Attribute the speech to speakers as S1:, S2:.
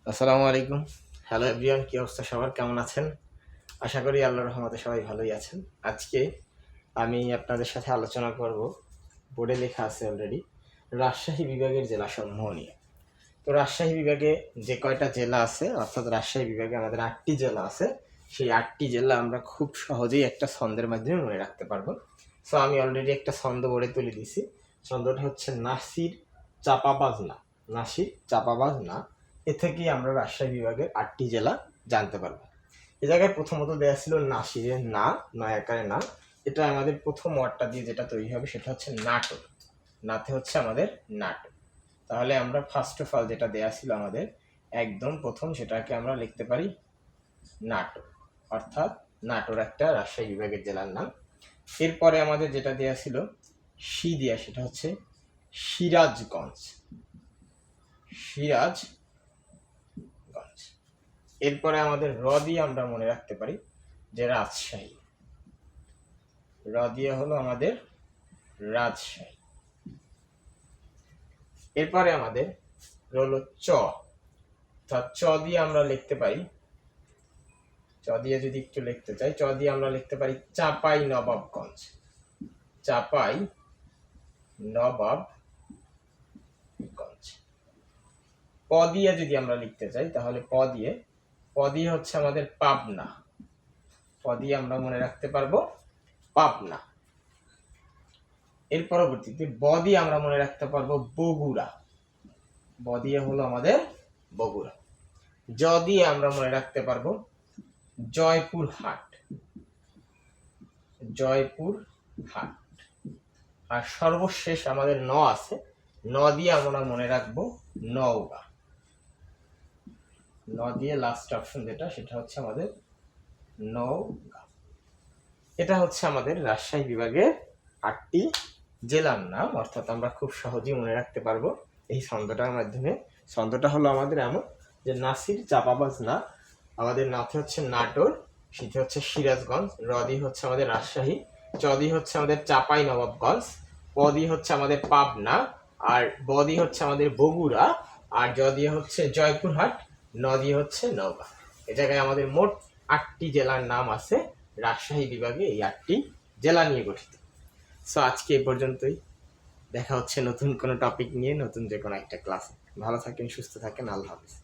S1: আসসালামু আলাইকুম। Hello everyone, কি অবস্থা সবার, কেমন আছেন? আশা করি আল্লাহর রহমতে সবাই ভালোই আছেন। আজকে আমি আপনাদের সাথে আলোচনা করব, বোর্ডে লেখা আছে অলরেডি, রাজশাহী বিভাগের জেলাসমূহ নিয়ে। তো রাজশাহী বিভাগে যে কয়টা জেলা আছে, অর্থাৎ রাজশাহী বিভাগে আমাদের 8টি জেলা আছে। সেই 8টি জেলা আমরা খুব সহজেই একটা ছন্দের মাধ্যমে মনে রাখতে পারবো। সো আমি অলরেডি একটা ছন্দ বোর্ডে তুলে দিছি। ছন্দটা হচ্ছে নাসির চাপাবাজ না। নাসির চাপাবাজ না। এ থেকেই আমরা রাজশাহী বিভাগের 8টি জেলা জানতে পারবো। এ জায়গায় প্রথমত দেওয়া ছিল নাসিরের না, নয় আকারে না। এটা আমাদের প্রথম ওয়ার্ডটা দিয়ে যেটা তৈরি হবে সেটা হচ্ছে নাটোর। নাতে হচ্ছে আমাদের নাটোর। তাহলে আমরা ফার্স্ট অফ অল যেটা দেয়া ছিল আমাদের একদম প্রথম, সেটাকে আমরা লিখতে পারি নাটোর, অর্থাৎ নাটোর একটা রাজশাহী বিভাগের জেলার নাম। এরপরে আমাদের যেটা দেয়া ছিল সি দিয়া, সেটা হচ্ছে সিরাজগঞ্জ। সিরাজগঞ্জ। এরপরে আমাদের র দিয়ে আমরা মনে রাখতে পারি যে রাজশাহী। র দিয়ে হলো আমাদের রাজশাহী। এরপরে আমাদের হলো চ, চ দিয়ে আমরা লিখতে পারি, চ দিয়ে যদি একটু লিখতে চাই, চ দিয়ে আমরা লিখতে পারি চাপাই নবাবগঞ্জ। চাপাই নবাবগঞ্জ। প দিয়ে যদি আমরা লিখতে চাই তাহলে প দিয়ে হচ্ছে আমাদের পাবনা। প দিয়ে আমরা মনে রাখতে পারবো পাবনা। এর পরবর্তীতে ব দিয়ে আমরা মনে রাখতে পারবো বগুড়া। ব দিয়ে হলো আমাদের বগুড়া। জ দিয়ে আমরা মনে রাখতে পারবো জয়পুরহাট। জয়পুরহাট। আর সর্বশেষ আমাদের ন আছে, ন দিয়ে আমরা মনে রাখবো নওগাঁ। ন দিয়ে লাস্ট অপশন যেটা, সেটা হচ্ছে আমাদের নওগাঁ। এটা হচ্ছে আমাদের রাজশাহী বিভাগের 8টি জেলার নাম, অর্থাৎ আমরা খুব সহজেই মনে রাখতে পারবো এই ছন্দটার মাধ্যমে। ছন্দটা হলো আমাদের এমন যে নাসির চাপাবাজ না, আমাদের নাতে হচ্ছে নাটোর, সিতে হচ্ছে সিরাজগঞ্জ, রদি হচ্ছে আমাদের রাজশাহী, চদি হচ্ছে আমাদের চাপাই নবাবগঞ্জ, পদি হচ্ছে আমাদের পাবনা, আর বদি হচ্ছে আমাদের বগুড়া, আর যদি হচ্ছে জয়পুরহাট, নদী হচ্ছে নওগাঁ। এ জায়গায় আমাদের মোট 8টি জেলার নাম আছে রাজশাহী বিভাগে, এই 8টি জেলা নিয়ে গঠিত। সো আজকে এ পর্যন্তই। দেখা হচ্ছে নতুন কোনো টপিক নিয়ে, নতুন যে কোনো একটা ক্লাসে। ভালো থাকেন, সুস্থ থাকেন, আল্লাহ হাফেজ।